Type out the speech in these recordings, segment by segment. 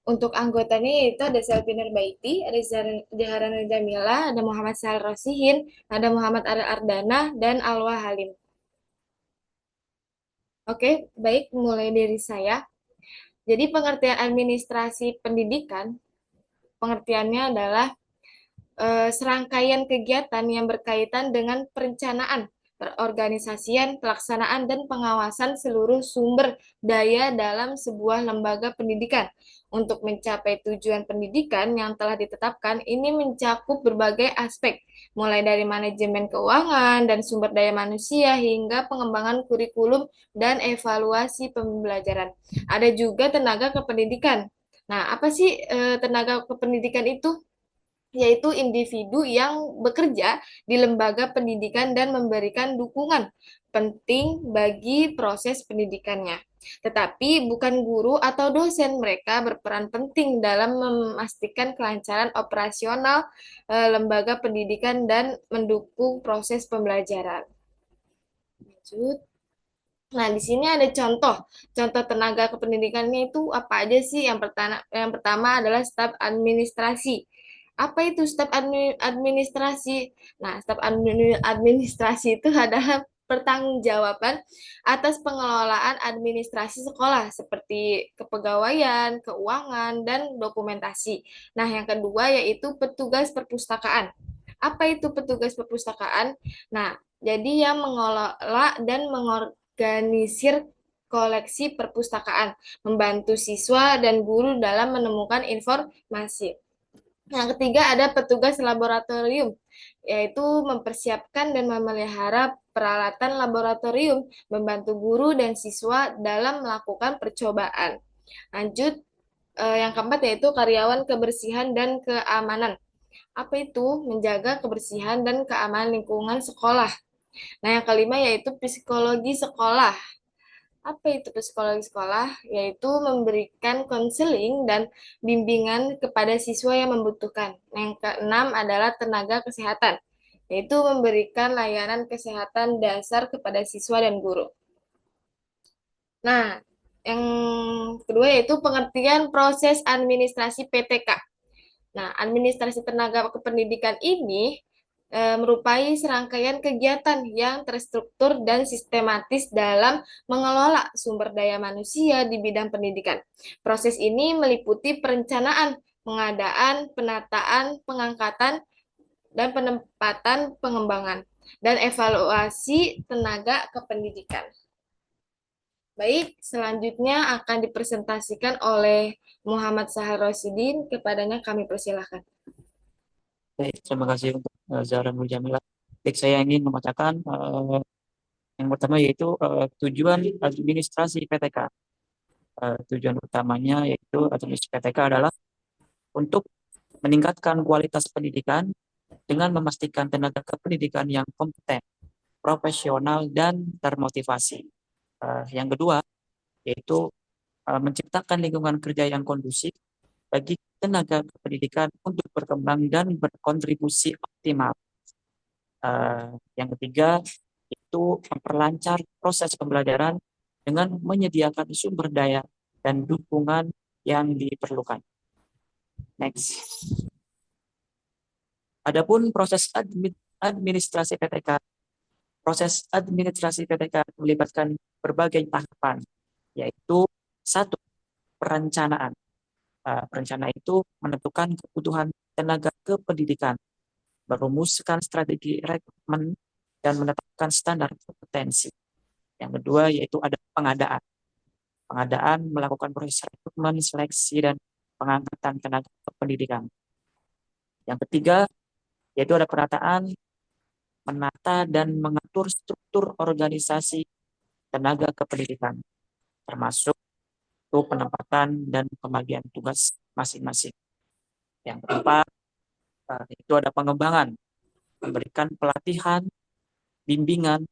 Untuk anggotanya itu ada Selviner Baiti, ada Jaharana Jamila, ada Muhammad Sal Rosihin, ada Muhammad Arya Ardana, dan Alwa Halim. Oke, baik, mulai dari saya. Jadi pengertian administrasi pendidikan, pengertiannya adalah serangkaian kegiatan yang berkaitan dengan perencanaan, perorganisasian, pelaksanaan, dan pengawasan seluruh sumber daya dalam sebuah lembaga pendidikan. Untuk mencapai tujuan pendidikan yang telah ditetapkan, ini mencakup berbagai aspek, mulai dari manajemen keuangan dan sumber daya manusia hingga pengembangan kurikulum dan evaluasi pembelajaran. Ada juga tenaga kependidikan. Nah, apa sih tenaga kependidikan itu? Yaitu individu yang bekerja di lembaga pendidikan dan memberikan dukungan penting bagi proses pendidikannya. Tetapi bukan guru atau dosen, mereka berperan penting dalam memastikan kelancaran operasional lembaga pendidikan dan mendukung proses pembelajaran. Lanjut. Nah, di sini ada contoh tenaga kependidikannya itu apa aja sih? Yang pertama adalah staf administrasi. Apa itu staf administrasi? Nah, staf administrasi itu adalah pertanggungjawaban atas pengelolaan administrasi sekolah seperti kepegawaian, keuangan, dan dokumentasi. Nah, yang kedua yaitu petugas perpustakaan. Apa itu petugas perpustakaan? Nah, jadi yang mengelola dan mengorganisir koleksi perpustakaan, membantu siswa dan guru dalam menemukan informasi. Yang ketiga ada petugas laboratorium, yaitu mempersiapkan dan memelihara peralatan laboratorium, membantu guru dan siswa dalam melakukan percobaan. Lanjut, yang keempat yaitu karyawan kebersihan dan keamanan. Apa itu? Menjaga kebersihan dan keamanan lingkungan sekolah. Nah, yang kelima yaitu psikologi sekolah. Apa itu psikologi sekolah? Yaitu memberikan konseling dan bimbingan kepada siswa yang membutuhkan. Nah, yang keenam adalah tenaga kesehatan, yaitu memberikan layanan kesehatan dasar kepada siswa dan guru. Nah, yang kedua yaitu pengertian proses administrasi PTK. Nah, administrasi tenaga kependidikan ini merupai serangkaian kegiatan yang terstruktur dan sistematis dalam mengelola sumber daya manusia di bidang pendidikan. Proses ini meliputi perencanaan, pengadaan, penataan, pengangkatan, dan penempatan pengembangan, dan evaluasi tenaga kependidikan. Baik, selanjutnya akan dipresentasikan oleh Muhammad Sahar Rosidin. Kepadanya kami persilahkan. Baik, terima kasih untuk Zahra Nur Jamila. Baik, saya ingin membacakan yang pertama yaitu tujuan administrasi PTK. Tujuan utamanya yaitu administrasi PTK adalah untuk meningkatkan kualitas pendidikan dengan memastikan tenaga kependidikan yang kompeten, profesional, dan termotivasi. Yang kedua yaitu menciptakan lingkungan kerja yang kondusif bagi tenaga kependidikan untuk berkembang dan berkontribusi optimal. Eh, yang ketiga itu memperlancar proses pembelajaran dengan menyediakan sumber daya dan dukungan yang diperlukan. Next. Adapun proses administrasi PTK, proses administrasi PTK melibatkan berbagai tahapan, yaitu satu, perencanaan. Perencanaan itu menentukan kebutuhan tenaga kependidikan, merumuskan strategi rekrutmen, dan menetapkan standar kompetensi. Yang kedua yaitu ada pengadaan. Pengadaan melakukan proses rekrutmen, seleksi, dan pengangkatan tenaga kependidikan. Yang ketiga yaitu ada penataan, menata dan mengatur struktur organisasi tenaga kependidikan, termasuk penempatan dan pembagian tugas masing-masing. Yang keempat itu ada pengembangan, memberikan pelatihan, bimbingan,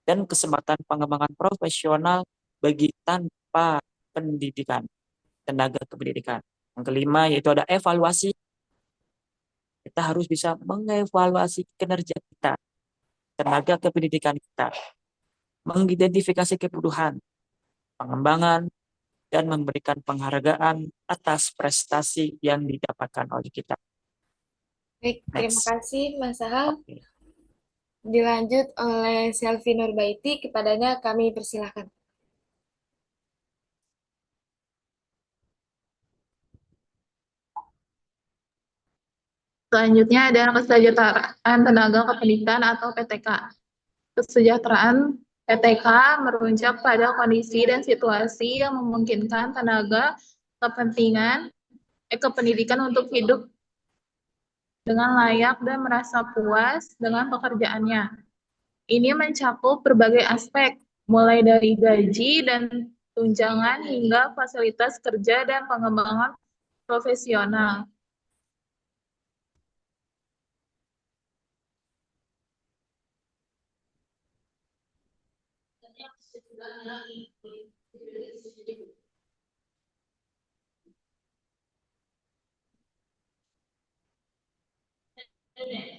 dan kesempatan pengembangan profesional bagi tanpa pendidikan, tenaga kependidikan. Yang kelima yaitu ada evaluasi. Kita harus bisa mengevaluasi kinerja kita, tenaga kependidikan kita, mengidentifikasi kebutuhan, pengembangan, dan memberikan penghargaan atas prestasi yang didapatkan oleh kita. Baik, terima Next. kasih Mas Sahal. Oke. Dilanjut oleh Selvi Nurbaiti, kepadanya kami persilahkan. Selanjutnya ada kesejahteraan tenaga kependidikan atau PTK. Kesejahteraan PTK merujuk pada kondisi dan situasi yang memungkinkan tenaga kependidikan untuk hidup dengan layak dan merasa puas dengan pekerjaannya. Ini mencakup berbagai aspek, mulai dari gaji dan tunjangan hingga fasilitas kerja dan pengembangan profesional.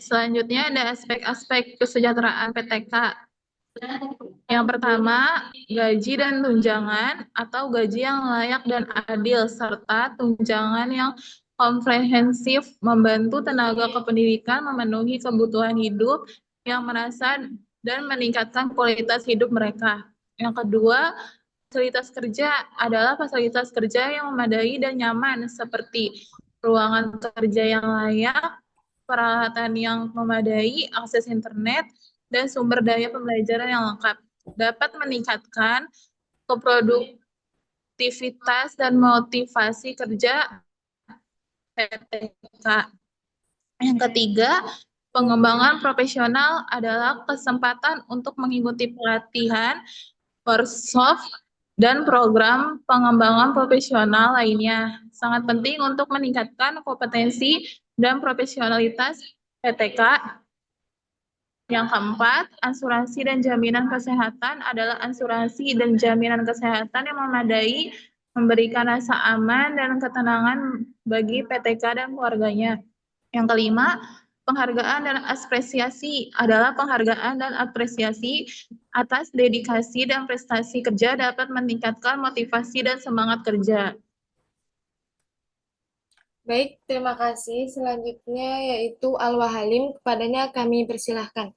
Selanjutnya ada aspek-aspek kesejahteraan PTK. Yang pertama, gaji dan tunjangan atau gaji yang layak dan adil, serta tunjangan yang komprehensif membantu tenaga kependidikan memenuhi kebutuhan hidup yang merasa dan meningkatkan kualitas hidup mereka. Yang kedua, fasilitas kerja adalah fasilitas kerja yang memadai dan nyaman, seperti ruangan kerja yang layak, peralatan yang memadai, akses internet, dan sumber daya pembelajaran yang lengkap. Dapat meningkatkan keproduktivitas dan motivasi kerja PTK. Yang ketiga, pengembangan profesional adalah kesempatan untuk mengikuti pelatihan, workshop, dan program pengembangan profesional lainnya. Sangat penting untuk meningkatkan kompetensi dan profesionalitas PTK. Yang keempat, asuransi dan jaminan kesehatan adalah asuransi dan jaminan kesehatan yang memadai, memberikan rasa aman dan ketenangan bagi PTK dan keluarganya. Yang kelima, penghargaan dan apresiasi adalah penghargaan dan apresiasi atas dedikasi dan prestasi kerja dapat meningkatkan motivasi dan semangat kerja. Baik, terima kasih. Selanjutnya yaitu Alwa Halim, kepadanya kami persilahkan.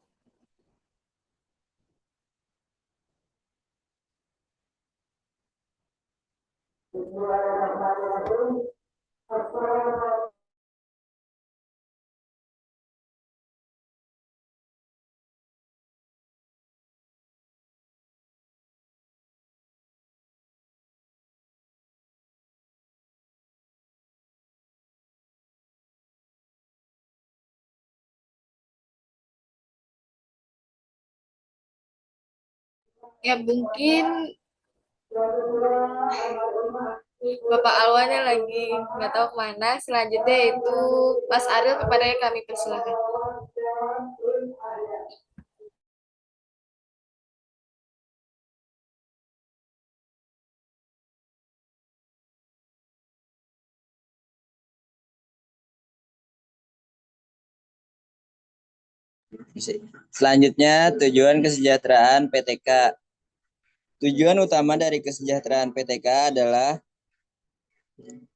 Ya, mungkin Bapak Alwanya lagi nggak tahu kemana. Selanjutnya yaitu Mas Ariel, kepadanya kami persilahkan. Selanjutnya, tujuan kesejahteraan PTK. Tujuan utama dari kesejahteraan PTK adalah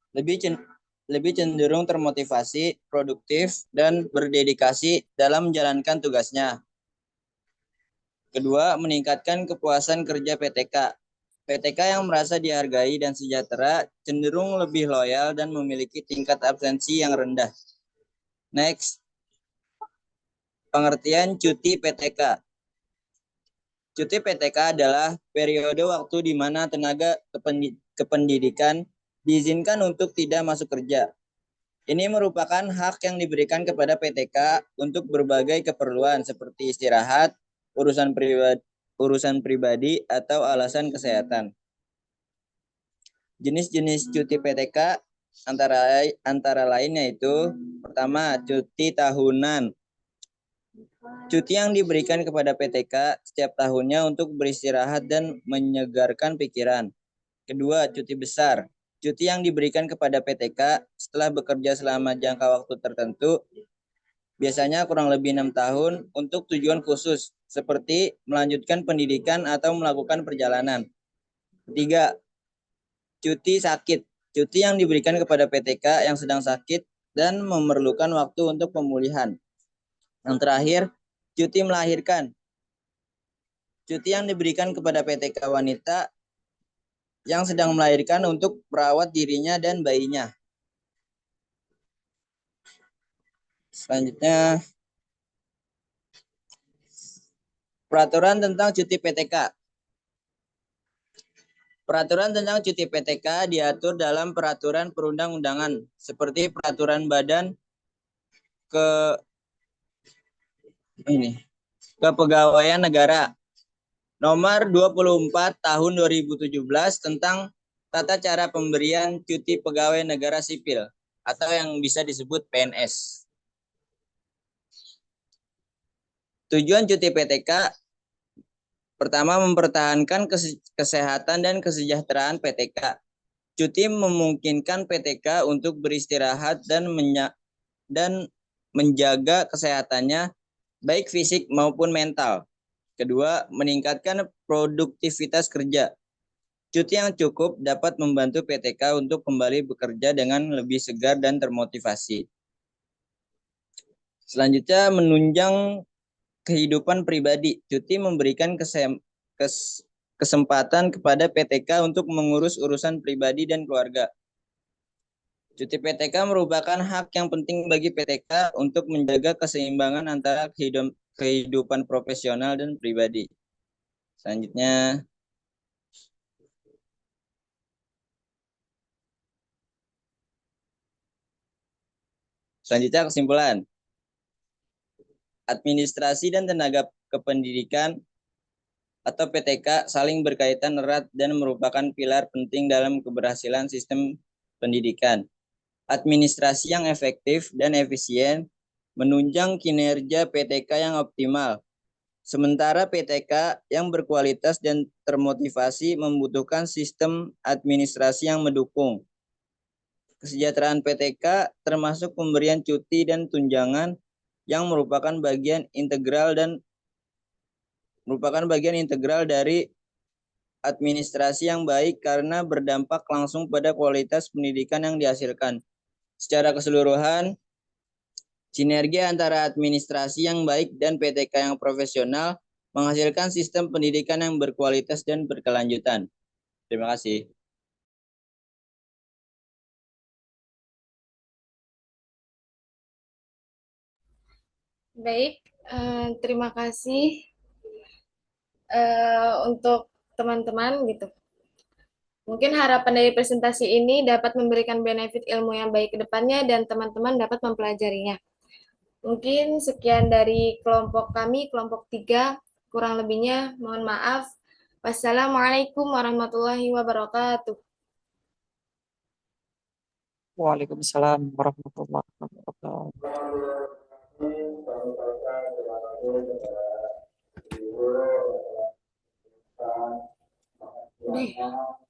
lebih cenderung termotivasi, produktif, dan berdedikasi dalam menjalankan tugasnya. Kedua, meningkatkan kepuasan kerja PTK. PTK yang merasa dihargai dan sejahtera cenderung lebih loyal dan memiliki tingkat absensi yang rendah. Next, pengertian cuti PTK. Cuti PTK adalah periode waktu di mana tenaga kependidikan diizinkan untuk tidak masuk kerja. Ini merupakan hak yang diberikan kepada PTK untuk berbagai keperluan seperti istirahat, urusan pribadi, atau alasan kesehatan. Jenis-jenis cuti PTK antara lain yaitu pertama, cuti tahunan. Cuti yang diberikan kepada PTK setiap tahunnya untuk beristirahat dan menyegarkan pikiran. Kedua, cuti besar. Cuti yang diberikan kepada PTK setelah bekerja selama jangka waktu tertentu, biasanya kurang lebih 6 tahun untuk tujuan khusus, seperti melanjutkan pendidikan atau melakukan perjalanan. Ketiga, cuti sakit. Cuti yang diberikan kepada PTK yang sedang sakit dan memerlukan waktu untuk pemulihan. Yang terakhir, cuti melahirkan. Cuti yang diberikan kepada PTK wanita yang sedang melahirkan untuk merawat dirinya dan bayinya. Selanjutnya, peraturan tentang cuti PTK. Peraturan tentang cuti PTK diatur dalam peraturan perundang-undangan seperti peraturan badan Kepegawaian Negara nomor 24 tahun 2017 tentang tata cara pemberian cuti pegawai negara sipil atau yang bisa disebut PNS. Tujuan cuti PTK pertama, mempertahankan kesehatan dan kesejahteraan PTK. Cuti memungkinkan PTK untuk beristirahat dan menjaga kesehatannya baik fisik maupun mental. Kedua, meningkatkan produktivitas kerja. Cuti yang cukup dapat membantu PTK untuk kembali bekerja dengan lebih segar dan termotivasi. Selanjutnya, menunjang kehidupan pribadi. Cuti memberikan kesempatan kepada PTK untuk mengurus urusan pribadi dan keluarga. Cuti PTK merupakan hak yang penting bagi PTK untuk menjaga keseimbangan antara kehidupan profesional dan pribadi. Selanjutnya, kesimpulan. Administrasi dan tenaga kependidikan atau PTK saling berkaitan erat dan merupakan pilar penting dalam keberhasilan sistem pendidikan. Administrasi yang efektif dan efisien menunjang kinerja PTK yang optimal. Sementara PTK yang berkualitas dan termotivasi membutuhkan sistem administrasi yang mendukung. Kesejahteraan PTK termasuk pemberian cuti dan tunjangan yang merupakan bagian integral dari administrasi yang baik karena berdampak langsung pada kualitas pendidikan yang dihasilkan. Secara keseluruhan, sinergi antara administrasi yang baik dan PTK yang profesional menghasilkan sistem pendidikan yang berkualitas dan berkelanjutan. Terima kasih. Baik, terima kasih untuk teman-teman gitu. Mungkin harapan dari presentasi ini dapat memberikan benefit ilmu yang baik ke depannya dan teman-teman dapat mempelajarinya. Mungkin sekian dari kelompok kami, kelompok 3. Kurang lebihnya mohon maaf. Wassalamualaikum warahmatullahi wabarakatuh. Waalaikumsalam warahmatullahi wabarakatuh. Udah.